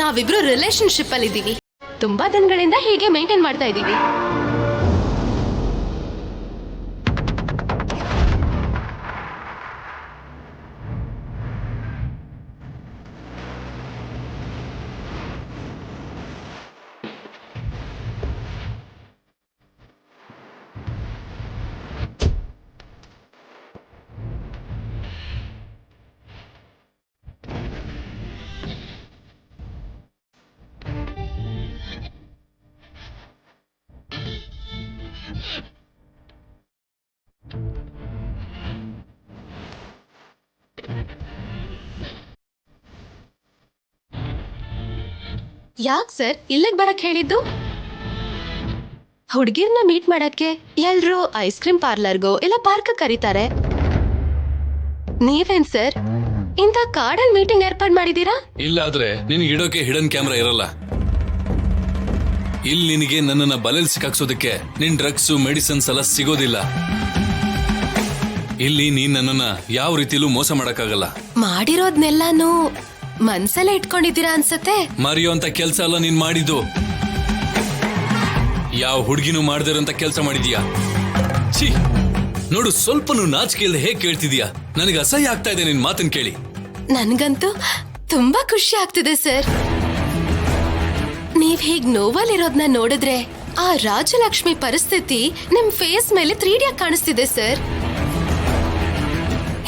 ನಾವಿಬ್ರು ರಿಲೇಶನ್ಶಿಪ್ ಅಲ್ಲಿ ಇದೀವಿ. ತುಂಬಾ ದಿನಗಳಿಂದ ಹೀಗೆ ಮೇಂಟೈನ್ ಮಾಡ್ತಾ ಇದೀವಿ. ಯಾಕೆ ಸರ್ ಇಲ್ಲಿಗೆ ಬರಕ್ ಹೇಳಿದ್ದು? ಹುಡುಗಿರ್ನ ಮೀಟ್ ಮಾಡಕ್ಕೆ ಎಲ್ರು ಐಸ್ ಕ್ರೀಮ್ ಪಾರ್ಲರ್ಗೋ ಇಲ್ಲ ಪಾರ್ಕ್ ಕರೀತಾರೆ. ನೀವೇನ್ ಸರ್ ಇಂಥ ಕಾಡಲ್ಲಿ ಮೀಟಿಂಗ್ ಏರ್ಪಾಡು ಮಾಡಿದೀರಾ? ಇಲ್ಲ ಆದ್ರೆ ನಿನಗೆ ಇಡೋಕೆ ಹಿಡನ್ ಕ್ಯಾಮ್ರಾ ಇರಲ್ಲ. ಇಲ್ಲಿ ನಿನಗೆ ನನ್ನನ್ನ ಬಲೆಲ್ ಸಿಕ್ಕಾಕ್ಸೋದಕ್ಕೆ ನಿನ್ ಡ್ರಗ್ಸ್ ಮೆಡಿಸಿನ್ಸ್ ಎಲ್ಲ ಸಿಗೋದಿಲ್ಲ. ಇಲ್ಲಿ ನೀನ್ ನನ್ನನ್ನ ಯಾವ ರೀತಿಲೂ ಮೋಸ ಮಾಡಕ್ಕಾಗಲ್ಲ. ಮಾಡಿರೋದ್ನೆಲ್ಲಾನು ಮನ್ಸಲ್ಲೇ ಇಟ್ಕೊಂಡಿದ್ದೀರಾ ಅನ್ಸತ್ತೆ. ಮರೆಯುವಂತ ಕೆಲ್ಸ ಅಲ್ಲ ನೀನ್ ಮಾಡಿದ್ದು. ಯಾವ ಹುಡುಗಿನೂ ಮಾಡದಿರೋಂತ ಕೆಲ್ಸ ಮಾಡಿದೀಯಾ. ಛೀ, ನೋಡು, ಸ್ವಲ್ಪನೂ ನಾಚಿಕೆ ಇಲ್ಲದೆ ಹೇಗ್ ಕೇಳ್ತಿದೀಯಾ. ನನಗೆ ಅಸಹ್ಯ ಆಗ್ತಾ ಇದೆ ನಿನ್ ಮಾತನ್ ಕೇಳಿ. ನನ್ಗಂತೂ ತುಂಬಾ ಖುಷಿ ಆಗ್ತಿದೆ ಸರ್. ನೀವ್ ಹೀಗ್ ನೋವಲ್ಲಿರೋದ್ನ ನೋಡಿದ್ರೆ ಆ ರಾಜಲಕ್ಷ್ಮಿ ಪರಿಸ್ಥಿತಿ ನಿಮ್ ಫೇಸ್ ಮೇಲೆ 3D ಕಾಣಿಸ್ತಿದೆ ಸರ್.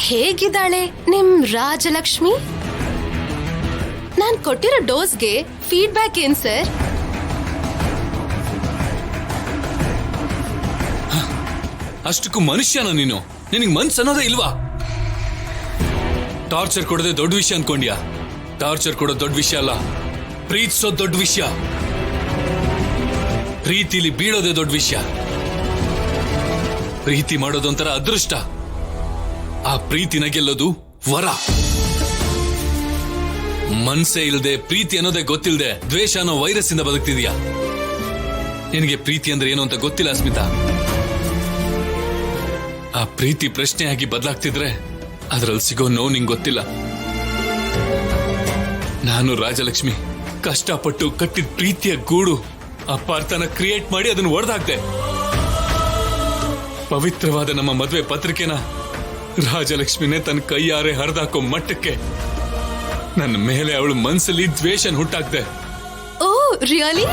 ಹೇಗಿದ್ದಾಳೆ ನಿಮ್ ರಾಜಲಕ್ಷ್ಮಿ? ನಾನ್ ಕೊಟ್ಟಿರೋ ಡೋಸ್ಗೆ ಫೀಡ್ಬ್ಯಾಕ್ ಏನ್ ಸರ್? ಅಷ್ಟಕ್ಕೂ ಮನುಷ್ಯನ ನೀನು? ನಿನಗೆ ಮನ್ಸ್ ಅನ್ನೋದೇ ಇಲ್ವಾ? ಟಾರ್ಚರ್ ಕೊಡೋದೇ ದೊಡ್ಡ ವಿಷಯ ಅನ್ಕೊಂಡ್ಯಾ? ಟಾರ್ಚರ್ ಕೊಡೋದು ದೊಡ್ಡ ವಿಷಯ ಅಲ್ಲ, ಪ್ರೀತಿಸೋದು ದೊಡ್ಡ ವಿಷಯ. ಪ್ರೀತಿಲಿ ಬೀಳೋದೇ ದೊಡ್ಡ ವಿಷಯ. ಪ್ರೀತಿ ಮಾಡೋದೊಂಥರ ಅದೃಷ್ಟ. ಆ ಪ್ರೀತಿನ ಗೆಲ್ಲೋದು ವರ. ಮನ್ಸೇ ಇಲ್ದೆ ಪ್ರೀತಿ ಅನ್ನೋದೇ ಗೊತ್ತಿಲ್ದೆ ದ್ವೇಷ ಅನ್ನೋ ವೈರಸ್ ಇಂದ ಬದುಕ್ತಿದ್ಯಾ. ನಿನಗೆ ಪ್ರೀತಿ ಅಂದ್ರೆ ಏನು ಅಂತ ಗೊತ್ತಿಲ್ಲ ಸ್ಮಿತಾ. ಆ ಪ್ರೀತಿ ಪ್ರಶ್ನೆಯಾಗಿ ಬದಲಾಗ್ತಿದ್ರೆ ಅದ್ರಲ್ಲಿ ಸಿಗೋ ನೋವು ನಿಂಗೆ ಗೊತ್ತಿಲ್ಲ. ನಾನು ರಾಜಲಕ್ಷ್ಮಿ ಕಷ್ಟಪಟ್ಟು ಕಟ್ಟಿದ ಪ್ರೀತಿಯ ಗೂಡು ಅಪಾರ್ಥನ ಕ್ರಿಯೇಟ್ ಮಾಡಿ ಅದನ್ನು ಒಡೆದಾಕ್ದೆ. ಪವಿತ್ರವಾದ ನಮ್ಮ ಮದುವೆ ಪತ್ರಿಕೆನ ರಾಜಲಕ್ಷ್ಮಿನೇ ತನ್ನ ಕೈಯಾರೆ ಹರಿದಾಕೋ ಮಟ್ಟಕ್ಕೆ ನನ್ನ ಮೇಲೆ ಅವಳು ಮನ್ಸಲ್ಲಿ ದ್ವೇಷನ್ ಹುಟ್ಟಾಕ್ದೆ. Oh really?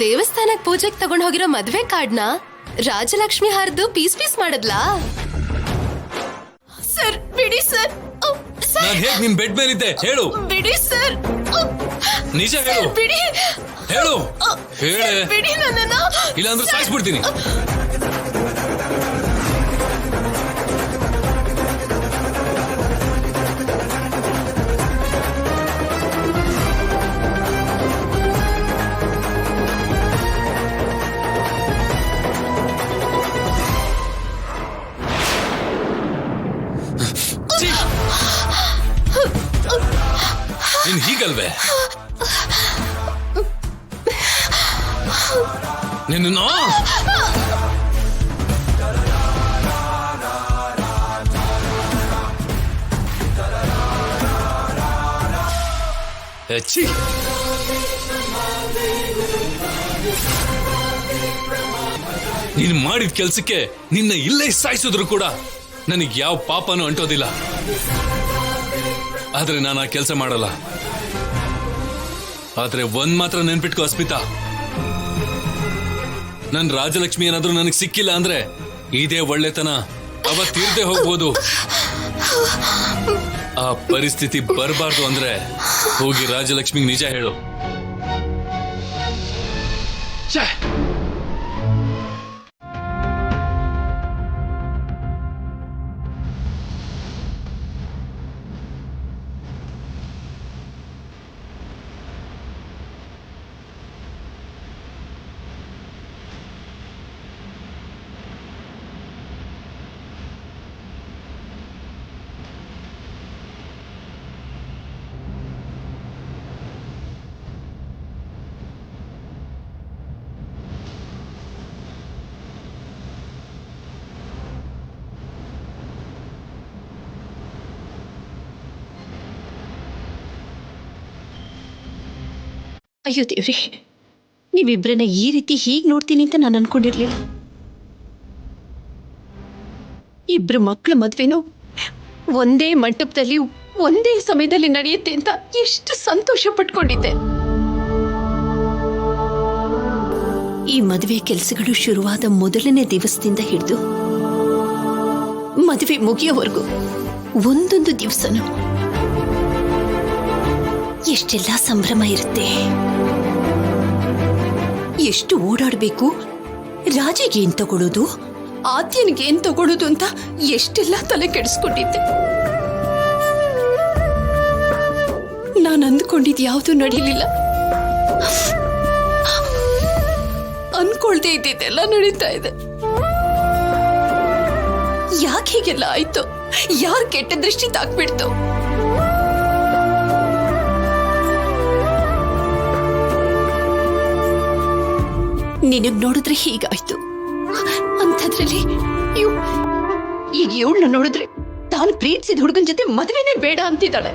ದೇವಸ್ಥಾನಕ್ ಪೂಜೆಗೆ ತಗೊಂಡ್ ಹೋಗಿರೋ ಮದ್ವೆ ಕಾರ್ಡ್ನ ರಾಜಲಕ್ಷ್ಮಿ ಹರಿದು ಪೀಸ್ ಪೀಸ್ ಮಾಡದ್ಲಾ? ಸರ್ ಬಿಡಿ ಸರ್. ನಾನು ಹೇಗ್ ನಿಮ್ ಬೆಡ್ ಮೇಲಿದ್ದೆ ಹೇಳು. ಬಿಡಿ ಸರ್. ನಿಜ ಹೇಳು. ಬಿಡಿ. ಹೇಳು. ಹೇಳೆ. ಬಿಡಿ ನನ್ನನ್ನ. ಇಲ್ಲಾಂದ್ರೆ ಸಾಯಿಸ್ಬಿಡ್ತೀನಿ. ನೀನ್ ಹೀಗಲ್ವೇ? ನಿನ್ನ ನೀನ್ ಮಾಡಿದ ಕೆಲ್ಸಕ್ಕೆ ನಿನ್ನ ಇಲ್ಲೇ ಸಾಯಿಸಿದ್ರು ಕೂಡ ನನಗೆ ಯಾವ ಪಾಪನೂ ಅಂಟೋದಿಲ್ಲ. ಆದ್ರೆ ನಾನು ಆ ಕೆಲಸ ಮಾಡಲ್ಲ. ಆದ್ರೆ ಒಂದ್ ಮಾತ್ರ ನೆನ್ಪಿಟ್ಕೋ ಅಸ್ಮಿತಾ, ನನ್ ರಾಜಲಕ್ಷ್ಮಿ ಏನಾದ್ರೂ ನನಗೆ ಸಿಕ್ಕಿಲ್ಲ ಅಂದ್ರೆ ಇದೇ ಒಳ್ಳೆತನ ಅವತ್ತಿರ್ದೆ ಹೋಗ್ಬೋದು. ಆ ಪರಿಸ್ಥಿತಿ ಬರಬಾರ್ದು ಅಂದ್ರೆ ಹೋಗಿ ರಾಜಲಕ್ಷ್ಮಿಗೆ ನಿಜ ಹೇಳು. ಅಯ್ಯೋ ದೇವ್ರಿ, ನೀವಿಬ್ಬರನ್ನ ಈ ರೀತಿ ಹೀಗೆ ನೋಡ್ತೀನಿ ಅಂತ ನಾನು ಅನ್ಕೊಂಡಿರ್ಲಿಲ್ಲ. ಇಬ್ರು ಮಕ್ಕಳ ಮದ್ವೆನೂ ಒಂದೇ ಮಂಟಪದಲ್ಲಿ ಒಂದೇ ಸಮಯದಲ್ಲಿ ನಡೆಯುತ್ತೆ ಅಂತ ಎಷ್ಟು ಸಂತೋಷ ಪಟ್ಕೊಂಡಿದ್ದೆ. ಈ ಮದುವೆ ಕೆಲಸಗಳು ಶುರುವಾದ ಮೊದಲನೇ ದಿವಸದಿಂದ ಹಿಡಿದು ಮದುವೆ ಮುಗಿಯೋವರೆಗೂ ಒಂದೊಂದು ದಿವಸನೂ ಎಷ್ಟೆಲ್ಲ ಸಂಭ್ರಮ ಇರುತ್ತೆ, ಎಷ್ಟು ಓಡಾಡಬೇಕು, ರಾಜಿಗೆ ಏನ್ ತಗೊಳ್ಳೋದು, ಆದ್ಯನಿಗೆ ಏನ್ ತಗೊಳ್ಳೋದು ಅಂತ ಎಷ್ಟೆಲ್ಲ ತಲೆ ಕೆಡಿಸ್ಕೊಂಡಿದ್ದೆ. ನಾನು ಅಂದ್ಕೊಂಡಿದ್ ಯಾವುದು ನಡೀಲಿಲ್ಲ, ಅನ್ಕೊಳ್ದೆ ಇದ್ದಿದ್ದೆಲ್ಲ ನಡೀತಾ ಇದೆ. ಯಾಕೆ ಹೀಗೆಲ್ಲ ಆಯ್ತು? ಯಾರ್ ಕೆಟ್ಟ ದೃಷ್ಟಿ ತಾಕ್ಬಿಡ್ತು? ನಿನಗ್ ನೋಡಿದ್ರೆ ಹೀಗಾಯ್ತು, ಅಂಥದ್ರಲ್ಲಿ ಈಗ ಇವಳನ್ನ ನೋಡಿದ್ರೆ ತಾನು ಪ್ರೀತಿಸಿದ ಹುಡುಗನ ಜೊತೆ ಮದುವೆನೇ ಬೇಡ ಅಂತಿದ್ದಾಳೆ.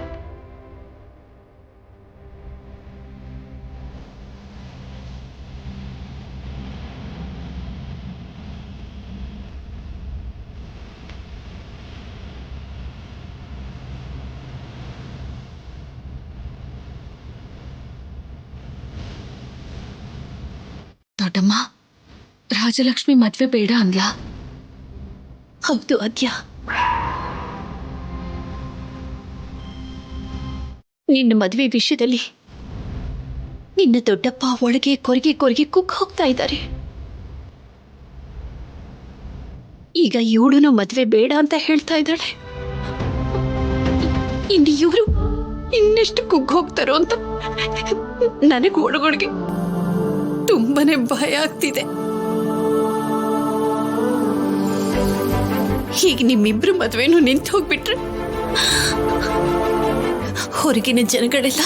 ದೊಡ್ಡಮ್ಮ, ರಾಜಲಕ್ಷ್ಮಿ ಮದ್ವೆ ಬೇಡ ಅಂದ್ಲ? ಹೌದು ಆದ್ಯ, ನಿನ್ನ ಮದುವೆ ವಿಷಯದಲ್ಲಿ ನಿನ್ನ ದೊಡ್ಡಪ್ಪ ಒಳಗೆ ಕೊರಗೆ ಕೊರಗೆ ಕುಕ್ ಹೋಗ್ತಾ ಇದ್ದಾರೆ. ಈಗ ಇವಳನ್ನು ಮದ್ವೆ ಬೇಡ ಅಂತ ಹೇಳ್ತಾ ಇದ್ದಾಳೆ. ಇನ್ನು ಇವರು ಇನ್ನೆಷ್ಟು ಕುಗ್ಗ್ ಹೋಗ್ತಾರೋ ಅಂತ ನನಗೆ ಒಳಗೊಳಗೆ ತುಂಬಾನೇ ಭಯ ಆಗ್ತಿದೆ. ಹೀಗೆ ನಿಮ್ಮಿಬ್ರು ಮದ್ವೆನೂ ನಿಂತು ಹೋಗ್ಬಿಟ್ರೆ ಹೊರಗಿನ ಜನಗಳೆಲ್ಲ